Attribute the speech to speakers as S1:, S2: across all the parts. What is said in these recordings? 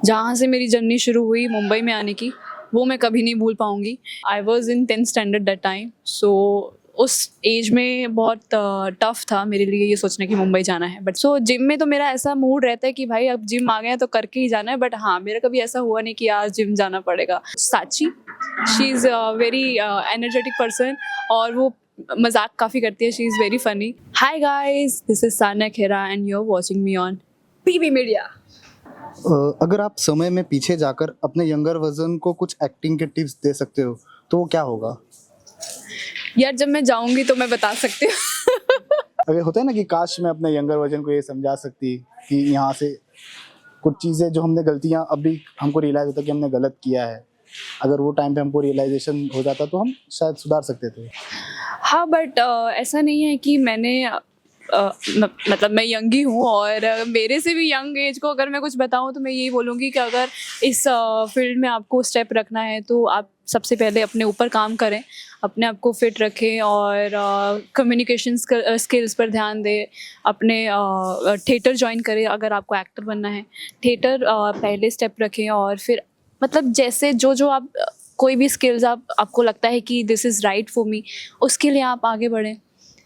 S1: जहाँ से मेरी जर्नी शुरू हुई मुंबई में आने की, वो मैं कभी नहीं भूल पाऊँगी। I was in 10th standard that time, so उस एज में बहुत टफ़ था मेरे लिए ये सोचना कि मुंबई जाना है। बट सो जिम में तो मेरा ऐसा मूड रहता है कि भाई अब जिम आ गए हैं तो करके ही जाना है। बट हाँ, मेरा कभी ऐसा हुआ नहीं कि आज जिम जाना पड़ेगा। Sachi, she is very energetic person और वो मज़ाक काफ़ी करती है। She is very funny. Hi guys, this is Sanya Khera and you are watching me on PV media.
S2: अगर आप समय में पीछे जाकर अपने यंगर वर्जन को कुछ एक्टिंग के टिप्स दे सकते हो तो वो क्या होगा?
S1: यार जब मैं जाऊंगी तो मैं बता सकती हूँ।
S2: अगर होता है ना कि काश मैं अपने यंगर वर्जन को ये समझा सकती कि यहाँ से कुछ चीज़ें जो हमने गलतियाँ अभी हमको रियलाइज होता कि हमने गलत किया है, अगर वो टाइम पे हमको रियलाइजेशन हो जाता तो हम शायद सुधार सकते थे।
S1: हाँ बट ऐसा नहीं है कि मैंने मतलब मैं यंग ही हूँ और मेरे से भी यंग एज को अगर मैं कुछ बताऊँ तो मैं यही बोलूँगी कि अगर इस फील्ड में आपको स्टेप रखना है तो आप सबसे पहले अपने ऊपर काम करें, अपने आप को फिट रखें और कम्युनिकेशन स्किल्स पर ध्यान दें। अपने थिएटर ज्वाइन करें अगर आपको एक्टर बनना है। थिएटर पहले स्टेप रखें और फिर मतलब जैसे जो आप कोई भी स्किल्स आपको लगता है कि this is right for me, उसके लिए आप आगे बढ़ें।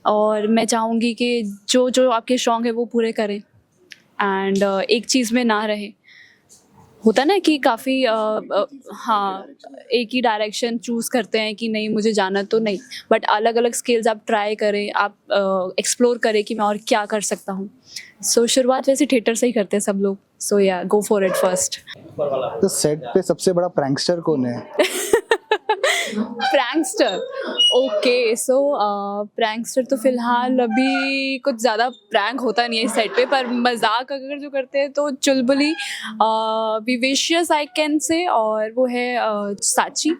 S1: और मैं चाहूँगी कि जो आपके शौक़ है वो पूरे करें एंड एक चीज़ में ना रहें। होता ना कि काफ़ी हाँ, एक ही डायरेक्शन चूज़ करते हैं कि नहीं मुझे जाना तो नहीं, बट अलग अलग स्किल्स आप ट्राई करें, आप एक्सप्लोर करें कि मैं और क्या कर सकता हूँ। सो शुरुआत वैसे थिएटर से ही करते हैं सब लोग। सो या गो फॉर इट फर्स्ट।
S2: तो सेट पे सबसे बड़ा प्रैंकस्टर कौन है?
S1: प्रैंकस्टर, ओके सो प्रैंकस्टर तो फिलहाल अभी कुछ ज़्यादा प्रैंक होता नहीं है इस साइड पे, पर मजाक अगर जो करते हैं तो चुलबुली विवेशियस आई कैन से, और वो है साची।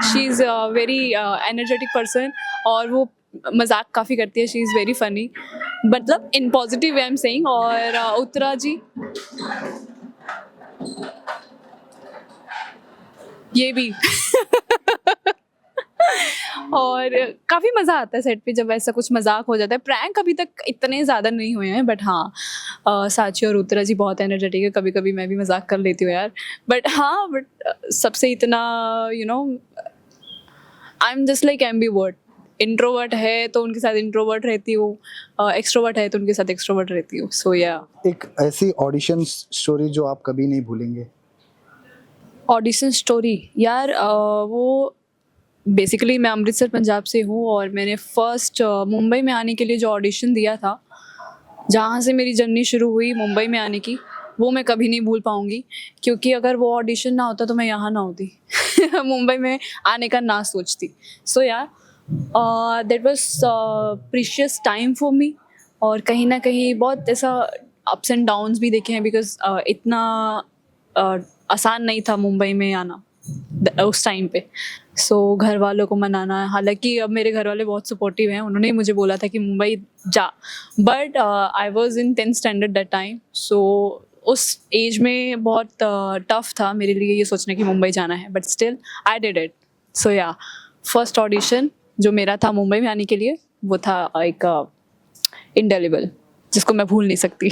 S1: She is very energetic person और वो मजाक काफ़ी करती है। शी इज़ वेरी फनी, मतलब in positive way I am saying. और उत्तरा जी, ये भी और काफ़ी मज़ा आता है सेट पे जब ऐसा कुछ मजाक हो जाता है। प्रैंक अभी तक इतने ज़्यादा नहीं हुए हैं, बट हाँ साची और उत्तरा जी बहुत एनर्जेटिक है। कभी कभी मैं भी मजाक कर लेती हूँ यार, बट हाँ बट सबसे इतना I am just like ambivert. Introvert है तो उनके साथ इंट्रोवर्ट रहती हूँ, एक्सट्रोवर्ट है तो उनके साथ एक्सट्रोवर्ट रहती हूँ। सो या
S2: एक ऐसी ऑडिशन स्टोरी जो आप कभी नहीं भूलेंगे?
S1: ऑडिशन स्टोरी यार वो बेसिकली मैं अमृतसर पंजाब से हूँ और मैंने फर्स्ट मुंबई में आने के लिए जो ऑडिशन दिया था, जहाँ से मेरी जर्नी शुरू हुई मुंबई में आने की, वो मैं कभी नहीं भूल पाऊँगी। क्योंकि अगर वो ऑडिशन ना होता तो मैं यहाँ ना होती। मुंबई में आने का ना सोचती। सो या that was precious time for me. और कहीं ना कहीं बहुत ऐसा अप्स एंड डाउन्स भी देखे हैं, बिकॉज इतना आसान नहीं था मुंबई में आना उस टाइम पे। सो घर वालों को मनाना, हालांकि अब मेरे घर वाले बहुत सपोर्टिव हैं, उन्होंने मुझे बोला था कि मुंबई जा, but I was in 10th standard that time, so उस एज में बहुत टफ था मेरे लिए ये सोचना कि मुंबई जाना है। But still I did it. So yeah first audition जो मेरा था मुंबई में आने के लिए, वो था एक इंडेलिबल, जिसको मैं भूल नहीं सकती।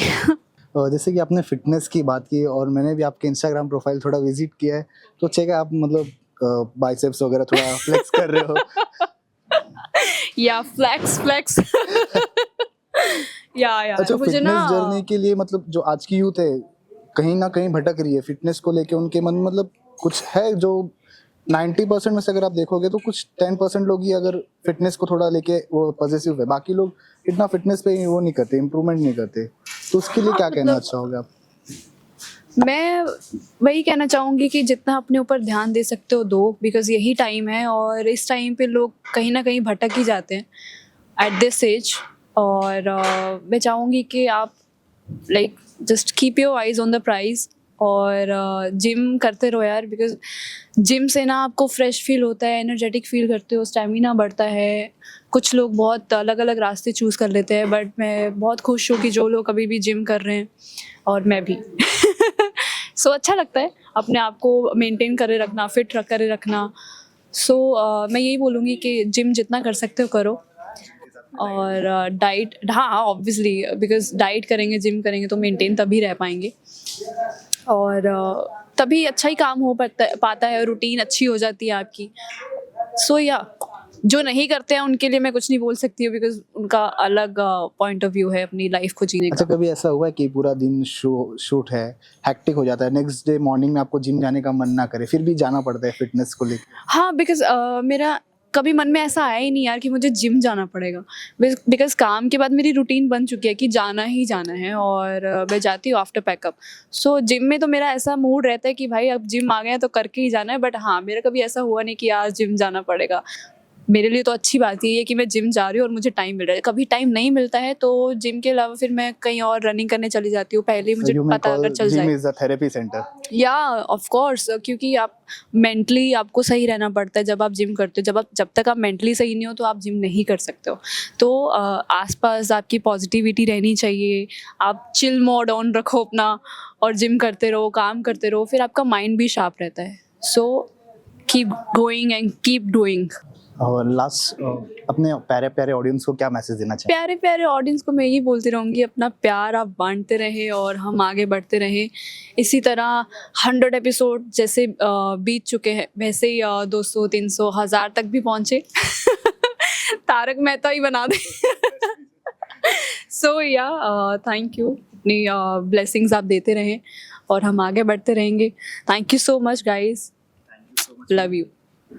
S2: जैसे कि आपने फिटनेस की बात की और मैंने भी आपके इंस्टाग्राम प्रोफाइल थोड़ा विजिट किया है, तो चेक है आप मतलब बाइसेप्स वगैरह थोड़ा फ्लेक्स कर रहे हो।
S1: या फ्लेक्स या
S2: अच्छा,
S1: मुझे ना
S2: फिटनेस जर्नी के लिए मतलब जो आज की यूथ है कहीं ना कहीं भटक रही है फिटनेस को लेके, उनके मन में मतलब कुछ है जो 90% में से अगर आप देखोगे तो कुछ 10% लोग ही अगर फिटनेस को थोड़ा लेके वो पॉजिटिव है, बाकी लोग इतना फिटनेस पे वो नहीं करते, इम्प्रूवमेंट नहीं करते, तो उसके लिए क्या कहना चाहोगे आप?
S1: मैं वही कहना चाहूँगी कि जितना अपने ऊपर ध्यान दे सकते हो दो, बिकॉज यही टाइम है और इस टाइम पे लोग कहीं ना कहीं भटक ही जाते हैं एट दिस एज। और मैं चाहूँगी कि आप like just keep your eyes on the prize और जिम करते रहो यार, बिकॉज जिम से ना आपको फ्रेश फील होता है, एनर्जेटिक फील करते हो, स्टेमिना बढ़ता है। कुछ लोग बहुत अलग अलग रास्ते चूज़ कर लेते हैं, बट मैं बहुत खुश हूँ कि जो लोग अभी भी जिम कर रहे हैं, और मैं भी। सो अच्छा लगता है अपने आप को मेंटेन करे रखना, फिट करे रखना। सो मैं यही बोलूँगी कि जिम जितना कर सकते हो करो। और डाइट, हाँ ऑब्वियसली, बिकॉज डाइट करेंगे जिम करेंगे तो मेंटेन तभी रह पाएंगे। और तभी अच्छा ही काम हो पाता है, रूटीन अच्छी हो जाती है आपकी. सो या जो नहीं करते हैं उनके लिए मैं कुछ नहीं बोल सकती हूँ, बिकॉज उनका अलग पॉइंट ऑफ व्यू है अपनी लाइफ को जीने
S2: अच्छा,
S1: का.
S2: कभी ऐसा हुआ है कि पूरा दिन शूट है, हेक्टिक हो जाता है, नेक्स्ट डे मॉर्निंग में आपको जिम जाने का मन ना करे, फिर भी जाना पड़ता है फिटनेस को लेकर?
S1: हाँ, बिकॉज मेरा कभी मन में ऐसा आया ही नहीं यार कि मुझे जिम जाना पड़ेगा, बिकॉज काम के बाद मेरी रूटीन बन चुकी है कि जाना ही जाना है, और मैं जाती हूँ आफ्टर पैकअप. सो जिम में तो मेरा ऐसा मूड रहता है कि भाई अब जिम आ गए हैं तो करके ही जाना है. बट हाँ, मेरा कभी ऐसा हुआ नहीं कि यार जिम जाना पड़ेगा. मेरे लिए तो अच्छी बात ये है कि मैं जिम जा रही हूँ और मुझे टाइम मिल रहा है. कभी टाइम नहीं मिलता है तो जिम के अलावा फिर मैं कहीं और रनिंग करने चली जाती हूँ, पहले ही मुझे
S2: यू मे
S1: पता अगर
S2: कॉल
S1: चल
S2: जिम
S1: जाए.
S2: Is a therapy centre.
S1: या ऑफ कोर्स, क्योंकि आप मेंटली आपको सही रहना पड़ता है जब आप जिम करते हो. जब तक आप मेंटली सही नहीं हो तो आप जिम नहीं कर सकते हो. तो आसपास आपकी पॉजिटिविटी रहनी चाहिए. आप चिल मोड ऑन रखो अपना और जिम करते रहो, काम करते रहो, फिर आपका माइंड भी शार्प रहता है. So keep going and keep doing.
S2: और लास्ट अपने प्यारे प्यारे ऑडियंस को क्या मैसेज देना चाहिए?
S1: प्यारे प्यारे ऑडियंस को मैं यही बोलती रहूँगी, अपना प्यार आप बांटते रहें और हम आगे बढ़ते रहें. इसी तरह 100 एपिसोड जैसे बीत चुके हैं, वैसे ही 200 300 1000 तक भी पहुँचे. तारक मेहता ही बना दे. सो या थैंक यू, अपनी ब्लेसिंग्स आप देते रहें और हम आगे बढ़ते रहेंगे. Thank you so much guys, love you.